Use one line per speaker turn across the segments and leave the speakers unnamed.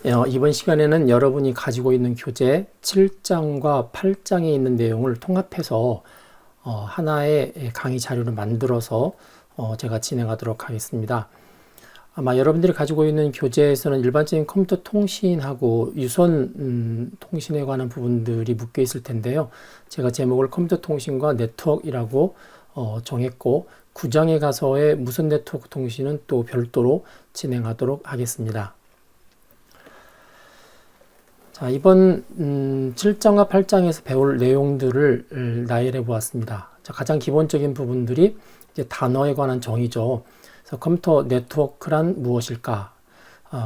이번 시간에는 여러분이 가지고 있는 교재 7장과 8장에 있는 내용을 통합해서 하나의 강의 자료를 만들어서 제가 진행하도록 하겠습니다. 아마 여러분들이 가지고 있는 교재에서는 일반적인 컴퓨터 통신하고 유선 통신에 관한 부분들이 묶여 있을 텐데요. 제가 제목을 컴퓨터 통신과 네트워크이라고 정했고 9장에 가서의 무선 네트워크 통신은 또 별도로 진행하도록 하겠습니다. 자, 이번 7장과 8장에서 배울 내용들을 나열해 보았습니다. 자, 가장 기본적인 부분들이 이제 단어에 관한 정의죠. 그래서 컴퓨터 네트워크란 무엇일까?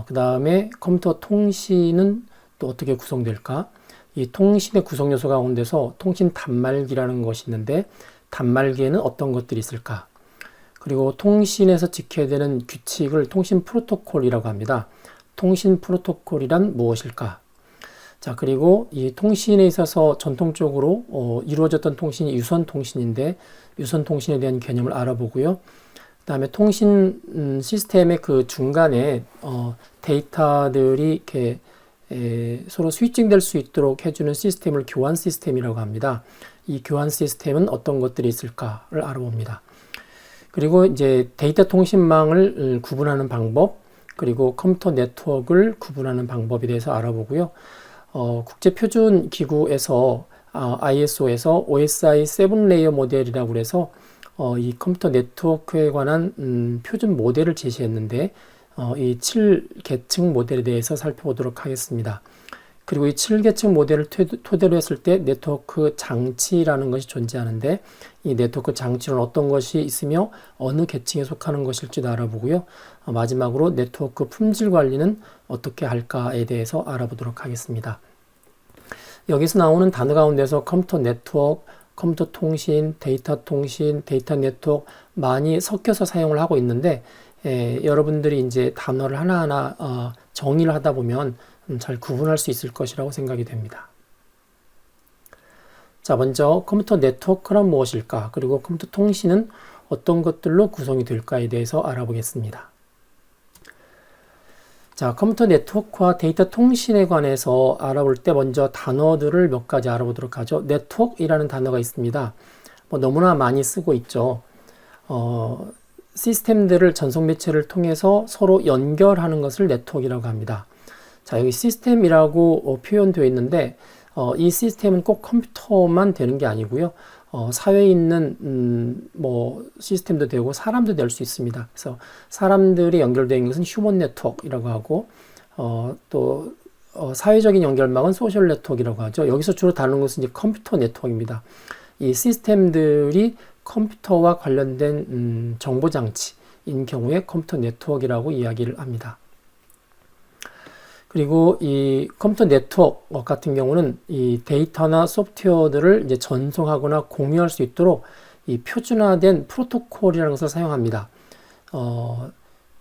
그 다음에 컴퓨터 통신은 또 어떻게 구성될까? 이 통신의 구성 요소 가운데서 통신 단말기라는 것이 있는데 단말기에는 어떤 것들이 있을까? 그리고 통신에서 지켜야 되는 규칙을 통신 프로토콜이라고 합니다. 통신 프로토콜이란 무엇일까? 자, 그리고 이 통신에 있어서 전통적으로 이루어졌던 통신이 유선 통신인데 유선 통신에 대한 개념을 알아보고요. 그 다음에 통신 시스템의 그 중간에 데이터들이 이렇게 서로 스위칭 될 수 있도록 해주는 시스템을 교환 시스템이라고 합니다. 이 교환 시스템은 어떤 것들이 있을까를 알아봅니다. 그리고 이제 데이터 통신망을 구분하는 방법, 그리고 컴퓨터 네트워크를 구분하는 방법에 대해서 알아보고요. 국제표준기구에서 ISO에서 OSI 7레이어 모델이라고 그래서 이 컴퓨터 네트워크에 관한 표준 모델을 제시했는데 이 7계층 모델에 대해서 살펴보도록 하겠습니다. 그리고 이 7계층 모델을 토대로 했을 때 네트워크 장치라는 것이 존재하는데 이 네트워크 장치는 어떤 것이 있으며 어느 계층에 속하는 것일지도 알아보고요. 마지막으로 네트워크 품질 관리는 어떻게 할까에 대해서 알아보도록 하겠습니다. 여기서 나오는 단어 가운데서 컴퓨터 네트워크, 컴퓨터 통신, 데이터 네트워크 많이 섞여서 사용을 하고 있는데 여러분들이 이제 단어를 하나하나 정의를 하다 보면 잘 구분할 수 있을 것이라고 생각이 됩니다. 자, 먼저 컴퓨터 네트워크란 무엇일까? 그리고 컴퓨터 통신은 어떤 것들로 구성이 될까에 대해서 알아보겠습니다. 자, 컴퓨터 네트워크와 데이터 통신에 관해서 알아볼 때 먼저 단어들을 몇 가지 알아보도록 하죠. 네트워크이라는 단어가 있습니다. 너무나 많이 쓰고 있죠. 시스템들을 전송 매체를 통해서 서로 연결하는 것을 네트워크이라고 합니다. 자, 여기 시스템이라고 표현되어 있는데 이 시스템은 꼭 컴퓨터만 되는 게 아니고요. 사회에 있는 시스템도 되고 사람도 될 수 있습니다. 그래서 사람들이 연결되어 있는 것은 휴먼 네트워크이라고 하고 또 사회적인 연결망은 소셜 네트워크이라고 하죠. 여기서 주로 다루는 것은 이제 컴퓨터 네트워크입니다. 이 시스템들이 컴퓨터와 관련된 정보 장치인 경우에 컴퓨터 네트워크이라고 이야기를 합니다. 그리고 이 컴퓨터 네트워크 같은 경우는 이 데이터나 소프트웨어들을 이제 전송하거나 공유할 수 있도록 이 표준화된 프로토콜이라는 것을 사용합니다.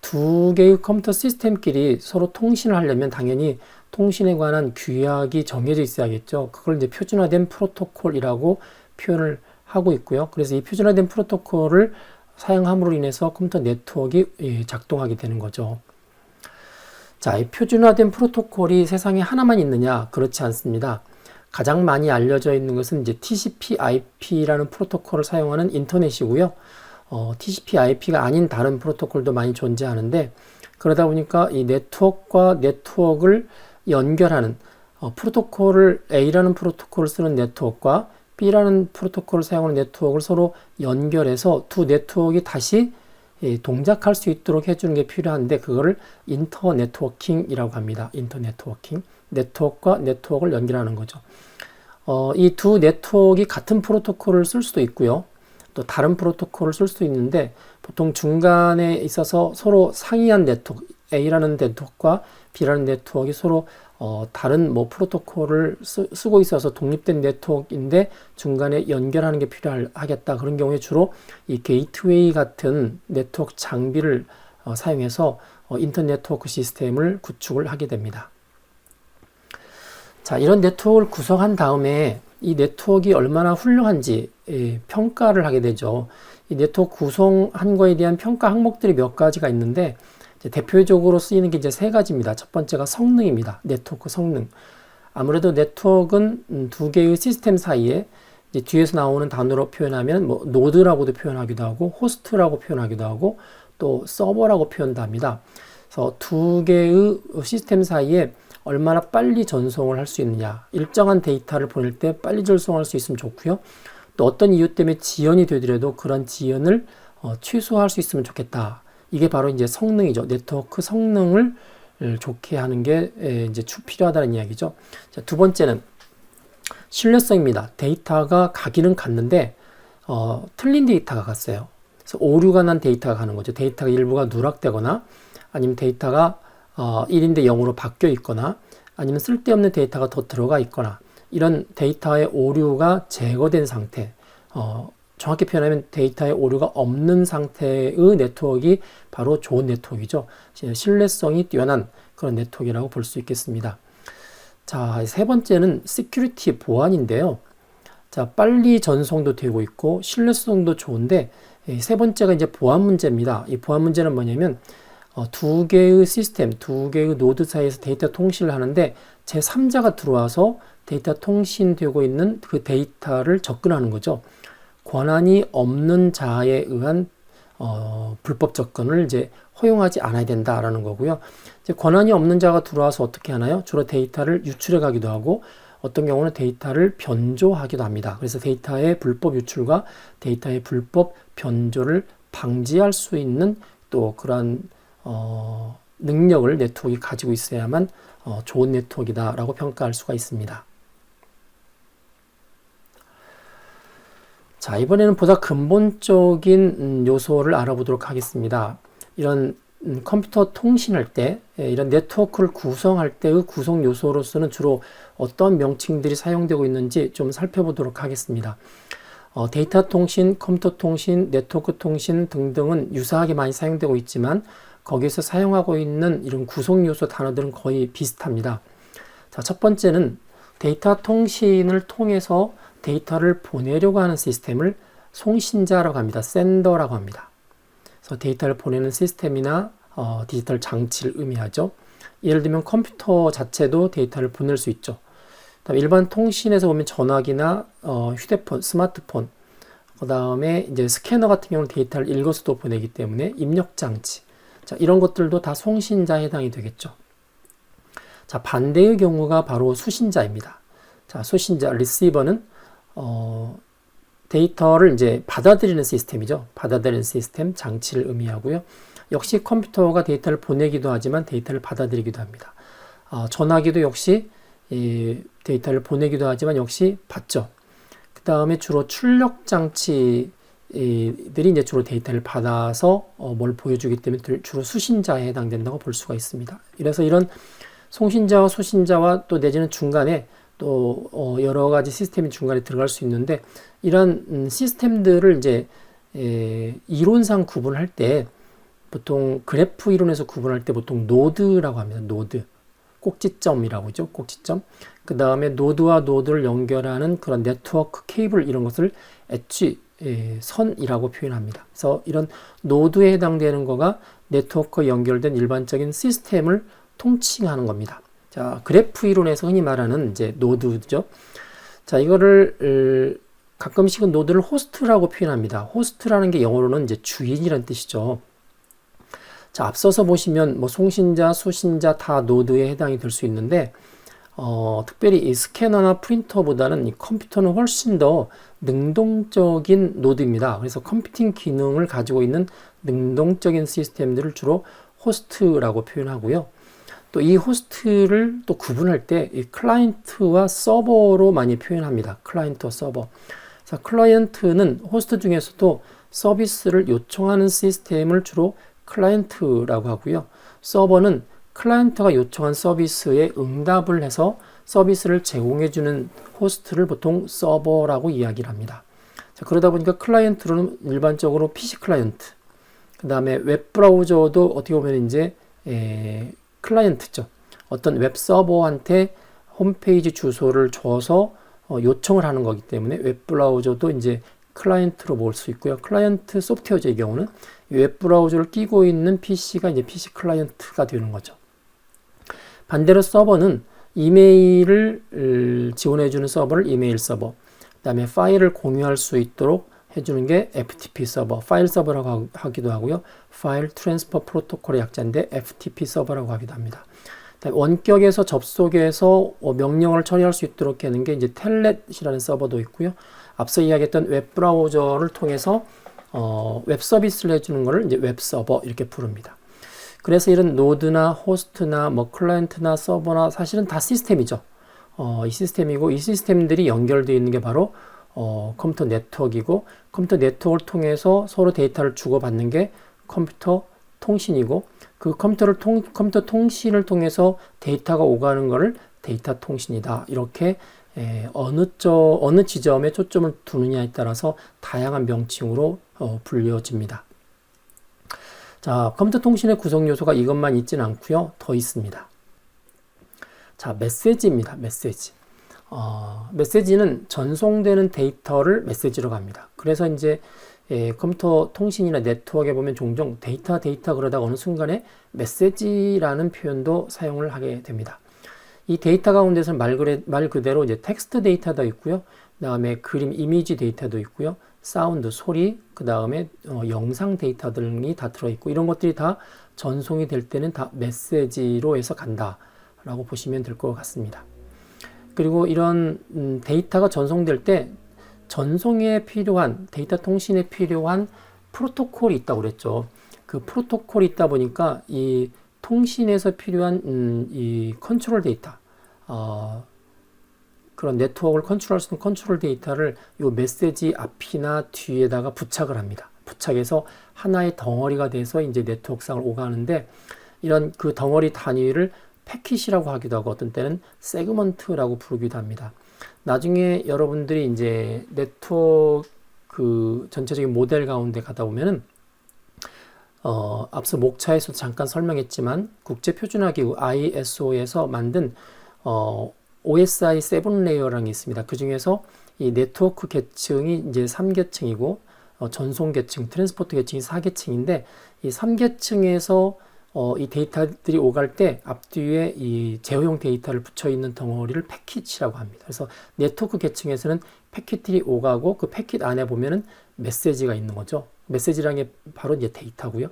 두 개의 컴퓨터 시스템끼리 서로 통신을 하려면 당연히 통신에 관한 규약이 정해져 있어야겠죠. 그걸 이제 표준화된 프로토콜이라고 표현을 하고 있고요. 그래서 이 표준화된 프로토콜을 사용함으로 인해서 컴퓨터 네트워크가 작동하게 되는 거죠. 자, 이 표준화된 프로토콜이 세상에 하나만 있느냐? 그렇지 않습니다. 가장 많이 알려져 있는 것은 이제 TCP/IP라는 프로토콜을 사용하는 인터넷이고요. TCP/IP가 아닌 다른 프로토콜도 많이 존재하는데 그러다 보니까 이 네트워크와 네트워크를 연결하는 프로토콜을 A라는 프로토콜을 쓰는 네트워크와 B라는 프로토콜을 사용하는 네트워크를 서로 연결해서 두 네트워크가 다시 동작할 수 있도록 해주는 게 필요한데 그거를 인터 네트워킹이라고 합니다. 인터 네트워킹. 네트워크와 네트워크를 연결하는 거죠. 이 두 네트워크가 같은 프로토콜을 쓸 수도 있고요. 또 다른 프로토콜을 쓸 수도 있는데 보통 중간에 있어서 서로 상이한 네트워크, A라는 네트워크와 B라는 네트워크가 서로 다른 프로토콜을 쓰고 있어서 독립된 네트워크인데 중간에 연결하는 게 필요하겠다. 그런 경우에 주로 이 게이트웨이 같은 네트워크 장비를 사용해서 인터넷 네트워크 시스템을 구축을 하게 됩니다. 자, 이런 네트워크를 구성한 다음에 이 네트워크가 얼마나 훌륭한지 평가를 하게 되죠. 이 네트워크 구성한 거에 대한 평가 항목들이 몇 가지가 있는데 이제 대표적으로 쓰이는 게 이제 세 가지입니다. 첫 번째가 성능입니다. 네트워크 성능. 아무래도 네트워크는 두 개의 시스템 사이에 이제 뒤에서 나오는 단어로 표현하면 뭐 노드라고도 표현하기도 하고 호스트라고 표현하기도 하고 또 서버라고 표현도 합니다. 그래서 두 개의 시스템 사이에 얼마나 빨리 전송을 할 수 있느냐, 일정한 데이터를 보낼 때 빨리 전송할 수 있으면 좋고요. 또 어떤 이유 때문에 지연이 되더라도 그런 지연을 최소화할 수 있으면 좋겠다. 이게 바로 이제 성능이죠. 네트워크 성능을 좋게 하는 게 이제 필요하다는 이야기죠. 자, 두 번째는 신뢰성입니다. 데이터가 가기는 갔는데 틀린 데이터가 갔어요. 그래서 오류가 난 데이터가 가는 거죠. 데이터가 일부가 누락되거나 아니면 데이터가 1인데 0으로 바뀌어 있거나 아니면 쓸데없는 데이터가 더 들어가 있거나 이런 데이터의 오류가 제거된 상태, 정확히 표현하면 데이터의 오류가 없는 상태의 네트워크가 바로 좋은 네트워크이죠. 신뢰성이 뛰어난 그런 네트워크라고 볼 수 있겠습니다. 자, 세 번째는 시큐리티 보안인데요. 자, 빨리 전송도 되고 있고 신뢰성도 좋은데 세 번째가 이제 보안 문제입니다. 이 보안 문제는 뭐냐면 두 개의 시스템, 두 개의 노드 사이에서 데이터 통신을 하는데 제3자가 들어와서 데이터 통신되고 있는 그 데이터를 접근하는 거죠. 권한이 없는 자에 의한 불법 접근을 이제 허용하지 않아야 된다라는 거고요. 이제 권한이 없는 자가 들어와서 어떻게 하나요? 주로 데이터를 유출해 가기도 하고 어떤 경우는 데이터를 변조하기도 합니다. 그래서 데이터의 불법 유출과 데이터의 불법 변조를 방지할 수 있는 또 그런 능력을 네트워크가 가지고 있어야만 좋은 네트워크이다라고 평가할 수가 있습니다. 자, 이번에는 보다 근본적인 요소를 알아보도록 하겠습니다. 이런 컴퓨터 통신할 때, 이런 네트워크를 구성할 때의 구성 요소로서는 주로 어떤 명칭들이 사용되고 있는지 좀 살펴보도록 하겠습니다. 데이터 통신, 컴퓨터 통신, 네트워크 통신 등등은 유사하게 많이 사용되고 있지만 거기에서 사용하고 있는 이런 구성 요소 단어들은 거의 비슷합니다. 자, 첫 번째는 데이터 통신을 통해서 데이터를 보내려고 하는 시스템을 송신자라고 합니다. 샌더라고 합니다. 그래서 데이터를 보내는 시스템이나 디지털 장치를 의미하죠. 예를 들면 컴퓨터 자체도 데이터를 보낼 수 있죠. 일반 통신에서 보면 전화기나 휴대폰, 스마트폰, 그 다음에 이제 스캐너 같은 경우는 데이터를 읽어서도 보내기 때문에 입력 장치, 자, 이런 것들도 다 송신자에 해당이 되겠죠. 자, 반대의 경우가 바로 수신자입니다. 자, 수신자, 리시버는 데이터를 이제 받아들이는 시스템이죠. 받아들이는 시스템, 장치를 의미하고요. 역시 컴퓨터가 데이터를 보내기도 하지만 데이터를 받아들이기도 합니다. 전화기도 역시 데이터를 보내기도 하지만 역시 받죠. 그 다음에 주로 출력 장치들이 이제 주로 데이터를 받아서 뭘 보여주기 때문에 주로 수신자에 해당된다고 볼 수가 있습니다. 그래서 이런 송신자와 수신자와 또 내지는 중간에 또 여러 가지 시스템이 중간에 들어갈 수 있는데 이런 시스템들을 이제 이론상 구분할 때 보통 그래프 이론에서 구분할 때 보통 노드라고 합니다. 노드. 꼭지점이라고 하죠. 꼭지점. 그 다음에 노드와 노드를 연결하는 그런 네트워크 케이블 이런 것을 엣지, 선이라고 표현합니다. 그래서 이런 노드에 해당되는 거가 네트워크에 연결된 일반적인 시스템을 통칭하는 겁니다. 자, 그래프 이론에서 흔히 말하는 이제 노드죠. 자, 이거를 가끔씩은 노드를 호스트라고 표현합니다. 호스트라는 게 영어로는 이제 주인이라는 뜻이죠. 자, 앞서서 보시면 뭐 송신자, 수신자 다 노드에 해당이 될 수 있는데 특별히 이 스캐너나 프린터보다는 이 컴퓨터는 훨씬 더 능동적인 노드입니다. 그래서 컴퓨팅 기능을 가지고 있는 능동적인 시스템들을 주로 호스트라고 표현하고요. 또 이 호스트를 또 구분할 때 이 클라이언트와 서버로 많이 표현합니다. 클라이언트와 서버. 자, 클라이언트는 호스트 중에서도 서비스를 요청하는 시스템을 주로 클라이언트라고 하고요. 서버는 클라이언트가 요청한 서비스에 응답을 해서 서비스를 제공해주는 호스트를 보통 서버라고 이야기를 합니다. 자, 그러다 보니까 클라이언트로는 일반적으로 PC 클라이언트, 그 다음에 웹브라우저도 어떻게 보면 이제 클라이언트죠. 어떤 웹 서버한테 홈페이지 주소를 줘서 요청을 하는 거기 때문에 웹브라우저도 이제 클라이언트로 볼 수 있고요. 클라이언트 소프트웨어죠. 이 경우는 웹브라우저를 끼고 있는 PC가 이제 PC 클라이언트가 되는 거죠. 반대로 서버는 이메일을 지원해주는 서버를 이메일 서버, 그 다음에 파일을 공유할 수 있도록 해주는 게 FTP 서버, 파일 서버라고 하기도 하고요. 파일 트랜스퍼 프로토콜의 약자인데 FTP 서버라고 하기도 합니다. 원격에서 접속해서 명령을 처리할 수 있도록 하는 게 이제 텔넷이라는 서버도 있고요. 앞서 이야기했던 웹브라우저를 통해서 웹 서비스를 해주는 것을 이제 웹 서버 이렇게 부릅니다. 그래서 이런 노드나 호스트나 뭐 클라이언트나 서버나 사실은 다 시스템이죠. 이 시스템이고 이 시스템들이 연결되어 있는 게 바로 컴퓨터 네트워크이고 컴퓨터 네트워크를 통해서 서로 데이터를 주고받는 게 컴퓨터 통신이고 그 컴퓨터 통신을 통해서 데이터가 오가는 것을 데이터 통신이다. 이렇게 어느 지점에 초점을 두느냐에 따라서 다양한 명칭으로 불려집니다. 자, 컴퓨터 통신의 구성 요소가 이것만 있지는 않고요. 더 있습니다. 자, 메시지입니다. 메시지. 메시지는 전송되는 데이터를 메시지로 갑니다. 그래서 이제 컴퓨터 통신이나 네트워크에 보면 종종 데이터 그러다가 어느 순간에 메시지라는 표현도 사용을 하게 됩니다. 이 데이터 가운데서 말 그대로 이제 텍스트 데이터도 있고요. 그 다음에 그림, 이미지 데이터도 있고요. 사운드, 소리, 그 다음에 영상 데이터 등이 다 들어있고 이런 것들이 다 전송이 될 때는 다 메시지로 해서 간다라고 보시면 될 것 같습니다. 그리고 이런 데이터가 전송될 때 전송에 필요한 데이터 통신에 필요한 프로토콜이 있다고 그랬죠. 그 프로토콜이 있다 보니까 이 통신에서 필요한 이 컨트롤 데이터 그런 네트워크를 컨트롤할 수 있는 컨트롤 데이터를 이 메시지 앞이나 뒤에다가 부착을 합니다. 부착해서 하나의 덩어리가 돼서 이제 네트워크상을 오가는데 이런 그 덩어리 단위를 패킷이라고 하기도 하고 어떤 때는 세그먼트라고 부르기도 합니다. 나중에 여러분들이 이제 네트워크 그 전체적인 모델 가운데 가다 보면은 앞서 목차에서 잠깐 설명했지만 국제표준화기구 ISO에서 만든 OSI 7레이어라는 게 있습니다. 그 중에서 이 네트워크 계층이 이제 3계층이고 전송 계층, 트랜스포트 계층이 4계층인데 이 3계층에서 이 데이터들이 오갈 때 앞뒤에 이 제어용 데이터를 붙여 있는 덩어리를 패킷이라고 합니다. 그래서 네트워크 계층에서는 패킷들이 오가고 그 패킷 안에 보면은 메시지가 있는 거죠. 메시지라는 게 바로 이제 데이터고요.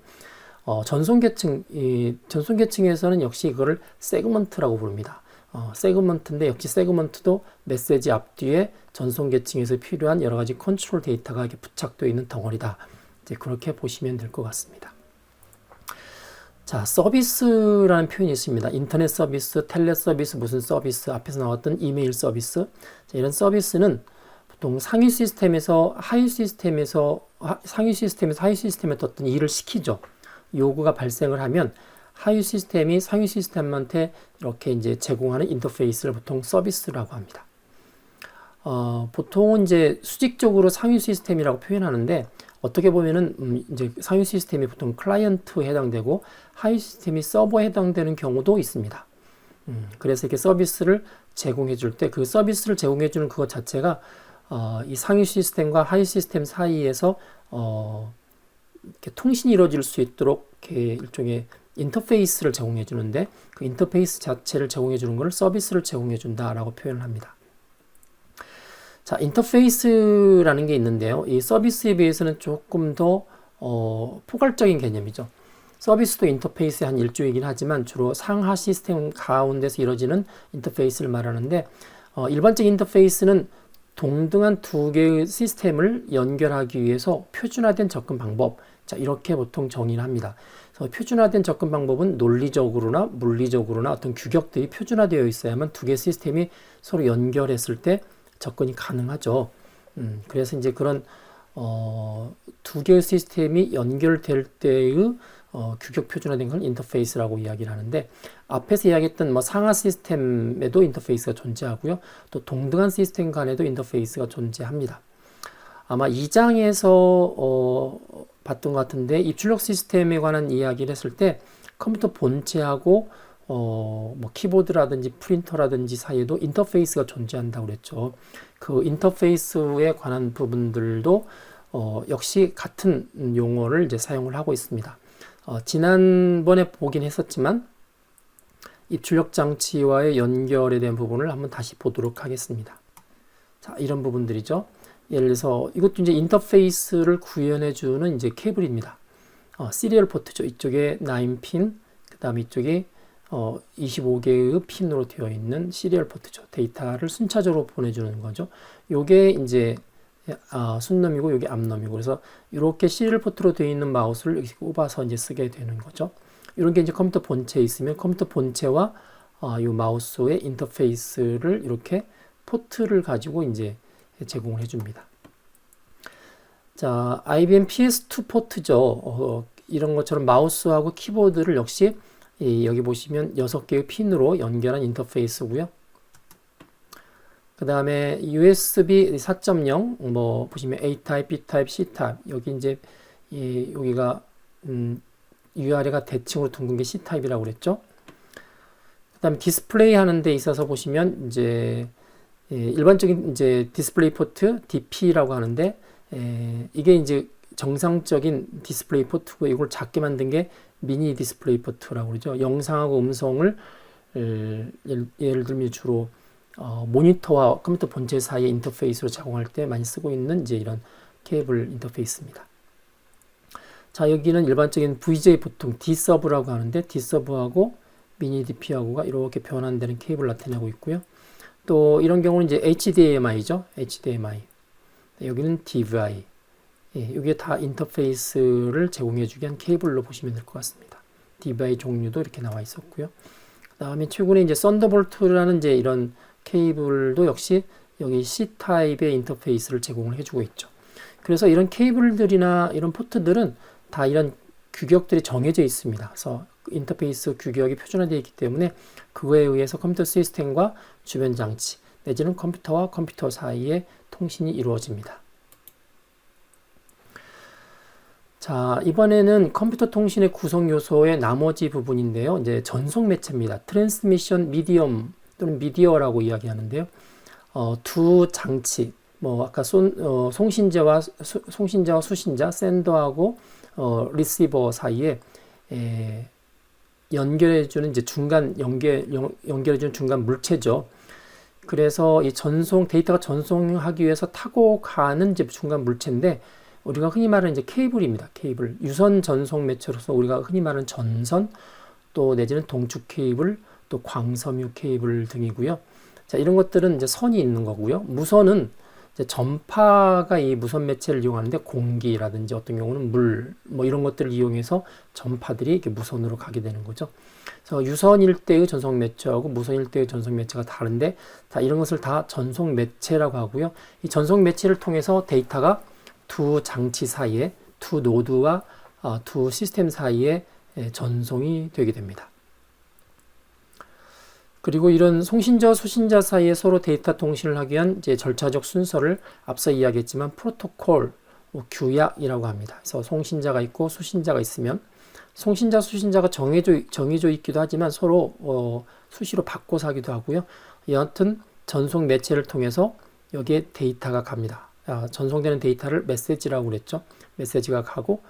전송 계층에서는 역시 이거를 세그먼트라고 부릅니다. 세그먼트인데 역시 세그먼트도 메시지 앞뒤에 전송 계층에서 필요한 여러 가지 컨트롤 데이터가 이렇게 부착되어 있는 덩어리다. 이제 그렇게 보시면 될 것 같습니다. 자, 서비스라는 표현이 있습니다. 인터넷 서비스, 텔레 서비스, 무슨 서비스, 앞에서 나왔던 이메일 서비스. 자, 이런 서비스는 보통 상위 시스템에서 하위 시스템에 어떤 일을 시키죠. 요구가 발생을 하면 하위 시스템이 상위 시스템한테 이렇게 이제 제공하는 인터페이스를 보통 서비스라고 합니다. 보통은 이제 수직적으로 상위 시스템이라고 표현하는데 어떻게 보면은 이제 상위 시스템이 보통 클라이언트에 해당되고 하위 시스템이 서버에 해당되는 경우도 있습니다. 그래서 이렇게 서비스를 제공해 줄 때 그 서비스를 제공해 주는 그것 자체가 이 상위 시스템과 하위 시스템 사이에서 이렇게 통신이 이루어질 수 있도록 이렇게 일종의 인터페이스를 제공해 주는데 그 인터페이스 자체를 제공해 주는 것을 서비스를 제공해 준다라고 표현을 합니다. 자, 인터페이스라는 게 있는데요. 이 서비스에 비해서는 조금 더 포괄적인 개념이죠. 서비스도 인터페이스의 한 일종이긴 하지만 주로 상하 시스템 가운데서 이루어지는 인터페이스를 말하는데 일반적인 인터페이스는 동등한 두 개의 시스템을 연결하기 위해서 표준화된 접근 방법, 자, 이렇게 보통 정의를 합니다. 그래서 표준화된 접근 방법은 논리적으로나 물리적으로나 어떤 규격들이 표준화되어 있어야만 두 개의 시스템이 서로 연결했을 때 접근이 가능하죠. 그래서 이제 그런 두 개의 시스템이 연결될 때의 규격 표준화된 걸 인터페이스라고 이야기를 하는데 앞에서 이야기했던 뭐 상하 시스템에도 인터페이스가 존재하고요. 또 동등한 시스템 간에도 인터페이스가 존재합니다. 아마 2장에서 봤던 것 같은데 입출력 시스템에 관한 이야기를 했을 때 컴퓨터 본체하고 뭐 키보드라든지 프린터라든지 사이에도 인터페이스가 존재한다고 그랬죠. 그 인터페이스에 관한 부분들도 역시 같은 용어를 이제 사용을 하고 있습니다. 지난번에 보긴 했었지만 입출력 장치와의 연결에 대한 부분을 한번 다시 보도록 하겠습니다. 자, 이런 부분들이죠. 예를 들어서 이것도 이제 인터페이스를 구현해주는 이제 케이블입니다. 시리얼 포트죠. 이쪽에 9핀, 그 다음에 이쪽에 25개의 핀으로 되어 있는 시리얼 포트죠. 데이터를 순차적으로 보내주는 거죠. 요게 이제 순놈이고 요게 앞놈이고, 그래서 이렇게 시리얼 포트로 되어 있는 마우스를 이렇게 꼽아서 이제 쓰게 되는 거죠. 이런 게 이제 컴퓨터 본체에 있으면 컴퓨터 본체와 이 마우스의 인터페이스를 이렇게 포트를 가지고 이제 제공을 해줍니다. 자, IBM PS2 포트죠. 이런 것처럼 마우스하고 키보드를 역시 여기 보시면 6개의 핀으로 연결한 인터페이스고요. 그 다음에 USB 4.0 뭐 보시면 A 타입, B 타입, C 타입, 여기 이제 여기가 위아래가 대칭으로 둥근 게 C 타입이라고 그랬죠. 그 다음에 디스플레이 하는 데 있어서 보시면 이제 일반적인 이제 디스플레이 포트 DP라고 하는데, 이게 이제 정상적인 디스플레이 포트고, 이걸 작게 만든 게 미니 디스플레이 포트라고 그러죠. 영상하고 음성을 예를 들면 주로 모니터와 컴퓨터 본체 사이의 인터페이스로 제공할 때 많이 쓰고 있는 이제 이런 케이블 인터페이스입니다. 자, 여기는 일반적인 VJ 보통 D서브라고 하는데, D서브하고 미니 DP하고가 이렇게 변환되는 케이블을 나타내고 있고요. 또 이런 경우는 이제 HDMI죠. HDMI. 여기는 DVI. 이게 다 인터페이스를 제공해주기 위한 케이블로 보시면 될 것 같습니다. DVI 종류도 이렇게 나와 있었고요. 그 다음에 최근에 이제 썬더볼트라는 이제 이런 케이블도 역시 여기 C 타입의 인터페이스를 제공을 해주고 있죠. 그래서 이런 케이블들이나 이런 포트들은 다 이런 규격들이 정해져 있습니다. 그래서 인터페이스 규격이 표준화되어 있기 때문에 그거에 의해서 컴퓨터 시스템과 주변 장치 내지는 컴퓨터와 컴퓨터 사이에 통신이 이루어집니다. 자, 이번에는 컴퓨터 통신의 구성 요소의 나머지 부분인데요. 이제 전송 매체입니다. 트랜스미션 미디엄 또는 미디어라고 이야기하는데요. 두 장치, 뭐 아까 송신자와 수신자, 샌더하고 리시버 사이에 연결해주는 이제 연결해주는 중간 물체죠. 그래서 이 데이터가 전송하기 위해서 타고 가는 이제 중간 물체인데, 우리가 흔히 말하는 이제 케이블입니다. 케이블. 유선 전송 매체로서 우리가 흔히 말하는 전선, 또 내지는 동축 케이블, 또 광섬유 케이블 등이고요. 자, 이런 것들은 이제 선이 있는 거고요. 무선은 이제 전파가 이 무선 매체를 이용하는데, 공기라든지 어떤 경우는 물, 뭐 이런 것들을 이용해서 전파들이 이렇게 무선으로 가게 되는 거죠. 그래서 유선일 때의 전송 매체하고 무선일 때의 전송 매체가 다른데, 다 이런 것을 다 전송 매체라고 하고요. 이 전송 매체를 통해서 데이터가 두 장치 사이에, 두 노드와 두 시스템 사이에 전송이 되게 됩니다. 그리고 이런 송신자와 수신자 사이에 서로 데이터 통신을 하기 위한 이제 절차적 순서를 앞서 이야기했지만 프로토콜, 규약이라고 합니다. 그래서 송신자가 있고 수신자가 있으면 송신자, 수신자가 정해져 있기도 하지만 서로 수시로 바꿔서 하기도 하고요. 여하튼 전송 매체를 통해서 여기에 데이터가 갑니다. 전송되는 데이터를 메시지라고 그랬죠. 메시지가 가고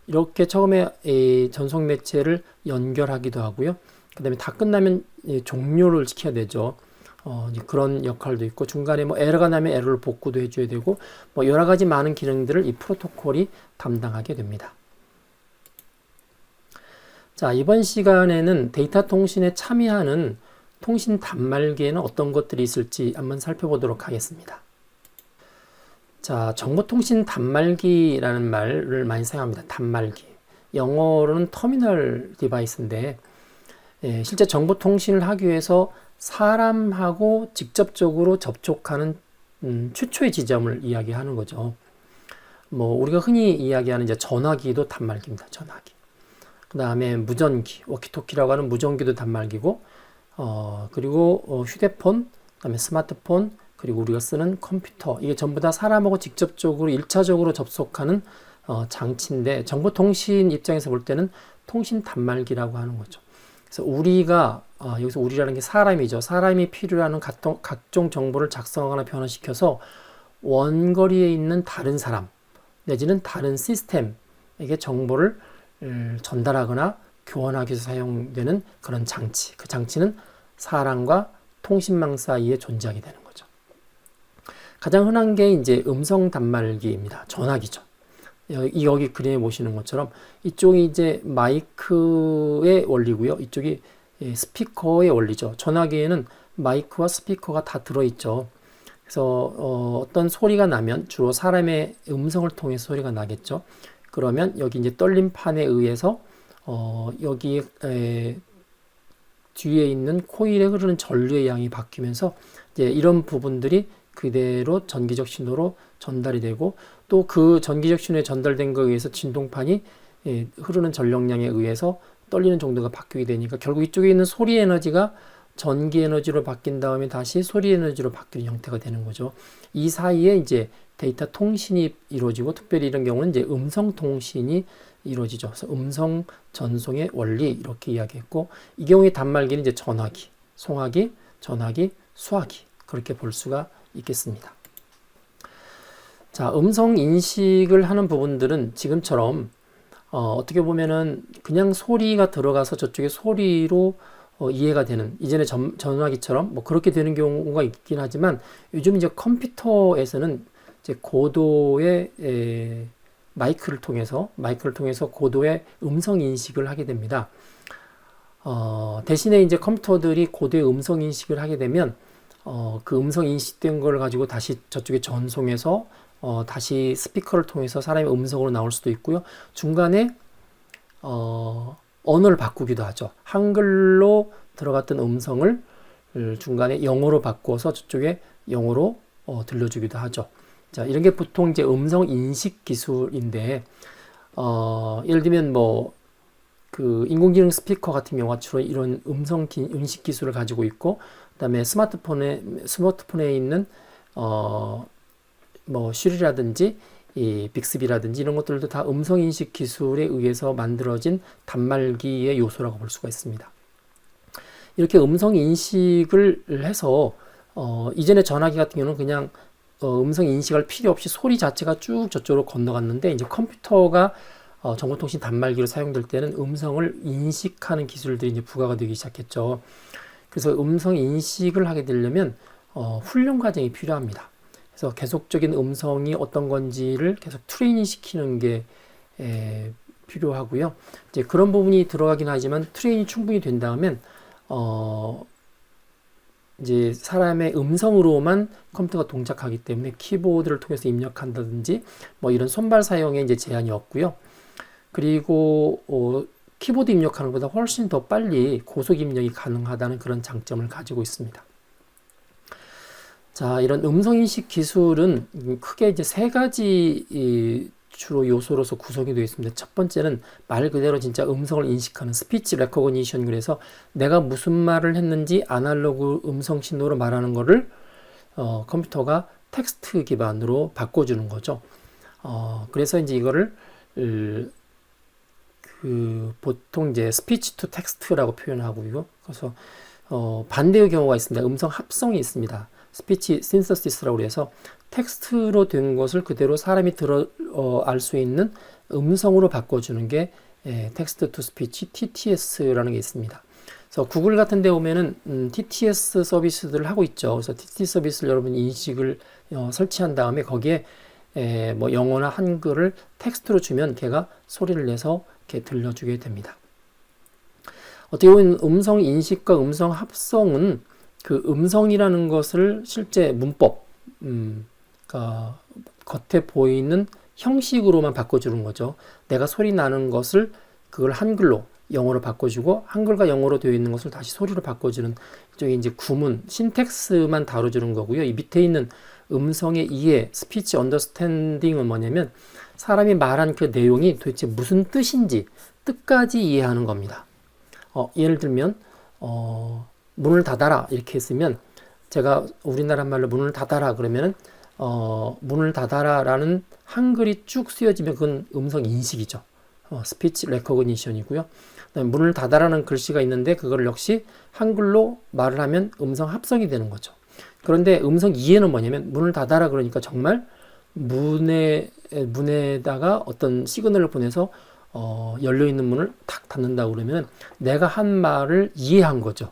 이렇게 처음에 이 전송 매체를 연결하기도 하고요. 그 다음에 다 끝나면 종료를 시켜야 되죠. 그런 역할도 있고, 중간에 뭐 에러가 나면 에러를 복구도 해줘야 되고, 뭐 여러 가지 많은 기능들을 이 프로토콜이 담당하게 됩니다. 자, 이번 시간에는 데이터 통신에 참여하는 통신 단말기에는 어떤 것들이 있을지 한번 살펴보도록 하겠습니다. 자, 정보통신 단말기라는 말을 많이 사용합니다. 단말기. 영어로는 터미널 디바이스인데, 실제 정보통신을 하기 위해서 사람하고 직접적으로 접촉하는 최초의 지점을 이야기하는 거죠. 뭐 우리가 흔히 이야기하는 이제 전화기도 단말기입니다. 전화기. 그 다음에 무전기, 워키토키라고 하는 무전기도 단말기고, 그리고 휴대폰, 그 다음에 스마트폰, 그리고 우리가 쓰는 컴퓨터, 이게 전부 다 사람하고 직접적으로 1차적으로 접속하는 장치인데, 정보통신 입장에서 볼 때는 통신 단말기라고 하는 거죠. 그래서 우리가 여기서 우리라는 게 사람이죠. 사람이 필요로 하는 각종 정보를 작성하거나 변환시켜서 원거리에 있는 다른 사람 내지는 다른 시스템에게 정보를 전달하거나 교환하기 위해서 사용되는 그런 장치. 그 장치는 사람과 통신망 사이에 존재하게 되는 거죠. 가장 흔한 게 이제 음성 단말기입니다. 전화기죠. 여기 그림에 보시는 것처럼 이쪽이 이제 마이크의 원리고요. 이쪽이 스피커의 원리죠. 전화기에는 마이크와 스피커가 다 들어있죠. 그래서 어떤 소리가 나면 주로 사람의 음성을 통해서 소리가 나겠죠. 그러면 여기 이제 떨림판에 의해서 여기 뒤에 있는 코일에 흐르는 전류의 양이 바뀌면서 이제 이런 부분들이 그대로 전기적 신호로 전달이 되고 또 그 전기적 신호에 전달된 거에 의해서 진동판이 흐르는 전력량에 의해서 떨리는 정도가 바뀌게 되니까 결국 이쪽에 있는 소리 에너지가 전기 에너지로 바뀐 다음에 다시 소리 에너지로 바뀌는 형태가 되는 거죠. 이 사이에 이제 데이터 통신이 이루어지고 특별히 이런 경우는 이제 음성 통신이 이루어지죠. 그래서 음성 전송의 원리 이렇게 이야기했고 이 경우에 단말기는 이제 전화기, 송화기, 전화기, 수화기 그렇게 볼 수가 있겠습니다. 자, 음성 인식을 하는 부분들은 지금처럼 어떻게 보면은 그냥 소리가 들어가서 저쪽에 소리로 이해가 되는 이전에 전화기처럼 뭐 그렇게 되는 경우가 있긴 하지만 요즘 이제 컴퓨터에서는 이제 고도의 마이크를 통해서 고도의 음성 인식을 하게 됩니다. 대신에 이제 컴퓨터들이 고도의 음성 인식을 하게 되면 그 음성 인식된 걸 가지고 다시 저쪽에 전송해서 다시 스피커를 통해서 사람의 음성으로 나올 수도 있고요. 중간에 언어를 바꾸기도 하죠. 한글로 들어갔던 음성을 중간에 영어로 바꿔서 저쪽에 영어로 들려주기도 하죠. 자, 이런 게 보통 이제 음성 인식 기술인데, 예를 들면 뭐, 그 인공지능 스피커 같은 경우가 주로 이런 음성 인식 기술을 가지고 있고, 그 다음에 스마트폰에 있는, 뭐, 쉬리라든지, 이 빅스비라든지 이런 것들도 다 음성 인식 기술에 의해서 만들어진 단말기의 요소라고 볼 수가 있습니다. 이렇게 음성 인식을 해서, 이전에 전화기 같은 경우는 그냥 음성 인식할 필요 없이 소리 자체가 쭉 저쪽으로 건너갔는데 이제 컴퓨터가 정보통신 단말기로 사용될 때는 음성을 인식하는 기술들이 이제 부과가 되기 시작했죠. 그래서 음성 인식을 하게 되려면 훈련 과정이 필요합니다. 그래서 계속적인 음성이 어떤 건지를 계속 트레이닝 시키는 게 필요하고요. 이제 그런 부분이 들어가긴 하지만 트레이닝이 충분히 된 다음엔 이제 사람의 음성으로만 컴퓨터가 동작하기 때문에 키보드를 통해서 입력한다든지 뭐 이런 손발 사용에 이제 제한이 없고요. 그리고 키보드 입력하는 것보다 훨씬 더 빨리 고속 입력이 가능하다는 그런 장점을 가지고 있습니다. 자, 이런 음성 인식 기술은 크게 이제 세 가지 주로 요소로서 구성이 되어 있습니다. 첫 번째는 말 그대로 진짜 음성을 인식하는 스피치 레코그니션. 그래서 내가 무슨 말을 했는지 아날로그 음성 신호로 말하는 거를 컴퓨터가 텍스트 기반으로 바꿔주는 거죠. 그래서 이제 이거를 보통 이제 스피치 투 텍스트라고 표현하고요. 그래서 반대의 경우가 있습니다. 음성 합성이 있습니다. 스피치 신서시스라고 해서 텍스트로 된 것을 그대로 사람이 알 수 있는 음성으로 바꿔주는 게 텍스트 투 스피치 TTS라는 게 있습니다. 그래서 구글 같은 데 보면은 TTS 서비스들을 하고 있죠. 그래서 TTS 서비스를 여러분 인식을 설치한 다음에 거기에 뭐 영어나 한글을 텍스트로 주면 걔가 소리를 내서 이렇게 들려주게 됩니다. 어떻게 보면 음성 인식과 음성 합성은 그 음성이라는 것을 실제 문법, 그러니까 겉에 보이는 형식으로만 바꿔주는 거죠. 내가 소리 나는 것을 그걸 한글로 영어로 바꿔주고 한글과 영어로 되어 있는 것을 다시 소리로 바꿔주는 이쪽에 이제 구문, 신텍스만 다뤄주는 거고요. 이 밑에 있는 음성의 이해, 스피치 언더스탠딩은 뭐냐면 사람이 말한 그 내용이 도대체 무슨 뜻인지 뜻까지 이해하는 겁니다. 예를 들면 문을 닫아라 이렇게 했으면 제가 우리나라 말로 문을 닫아라 그러면은 문을 닫아라 라는 한글이 쭉 쓰여지면 그건 음성 인식이죠. 스피치 레코그니션이고요. 그다음에 문을 닫아라는 글씨가 있는데 그걸 역시 한글로 말을 하면 음성 합성이 되는 거죠. 그런데 음성 이해는 뭐냐면 문을 닫아라 그러니까 정말 문에다가 어떤 시그널을 보내서 열려 있는 문을 탁 닫는다고 그러면 내가 한 말을 이해한 거죠.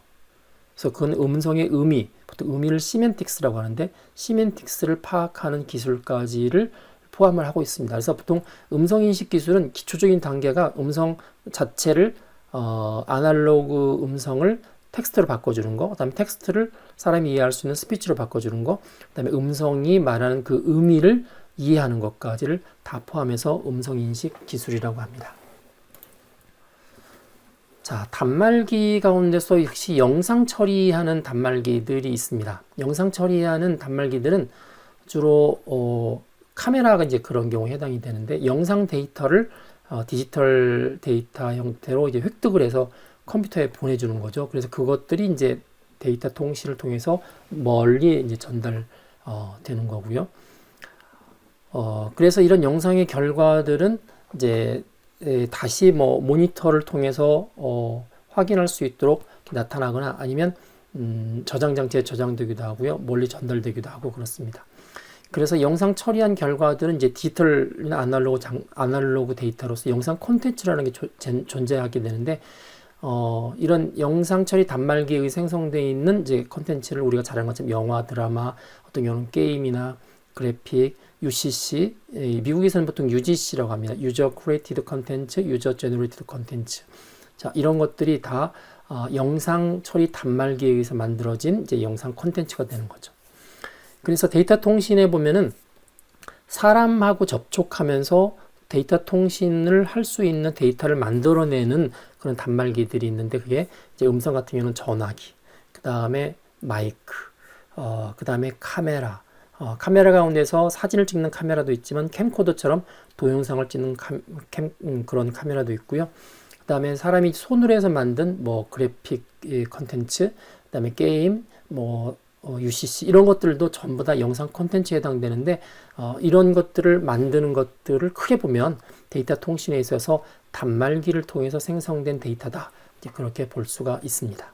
그래서 그건 음성의 의미, 보통 의미를 시멘틱스라고 하는데 시멘틱스를 파악하는 기술까지를 포함을 하고 있습니다. 그래서 보통 음성인식 기술은 기초적인 단계가 음성 자체를 아날로그 음성을 텍스트로 바꿔주는 거, 그다음에 텍스트를 사람이 이해할 수 있는 스피치로 바꿔주는 거, 그다음에 음성이 말하는 그 의미를 이해하는 것까지를 다 포함해서 음성인식 기술이라고 합니다. 자, 단말기 가운데서 역시 영상 처리하는 단말기들이 있습니다. 영상 처리하는 단말기들은 주로 카메라가 이제 그런 경우에 해당이 되는데 영상 데이터를 디지털 데이터 형태로 이제 획득을 해서 컴퓨터에 보내주는 거죠. 그래서 그것들이 이제 데이터 통신을 통해서 멀리 이제 전달 되는 거고요. 그래서 이런 영상의 결과들은 이제 다시 뭐 모니터를 통해서 확인할 수 있도록 나타나거나 아니면 저장 장치에 저장되기도 하고요. 멀리 전달되기도 하고 그렇습니다. 그래서 영상 처리한 결과들은 이제 디지털이나 아날로그 데이터로서 영상 콘텐츠라는 게 존재하게 되는데 이런 영상 처리 단말기에 생성되어 있는 이제 콘텐츠를 우리가 잘 아는 것처럼 영화, 드라마, 어떤 경우는 게임이나 그래픽, UCC, 미국에서는 보통 UGC라고 합니다. User Created Content, User Generated Content. 자, 이런 것들이 다 영상 처리 단말기에 의해서 만들어진 이제 영상 콘텐츠가 되는 거죠. 그래서 데이터 통신에 보면은 사람하고 접촉하면서 데이터 통신을 할 수 있는 데이터를 만들어내는 그런 단말기들이 있는데 그게 이제 음성 같은 경우는 전화기, 그 다음에 마이크, 그 다음에 카메라, 카메라 가운데서 사진을 찍는 카메라도 있지만 캠코더처럼 동영상을 찍는 그런 카메라도 있고요. 그 다음에 사람이 손으로 해서 만든 뭐 그래픽 컨텐츠, 그 다음에 게임, 뭐 UCC 이런 것들도 전부 다 영상 콘텐츠에 해당되는데 이런 것들을 만드는 것들을 크게 보면 데이터 통신에 있어서 단말기를 통해서 생성된 데이터다. 이제 그렇게 볼 수가 있습니다.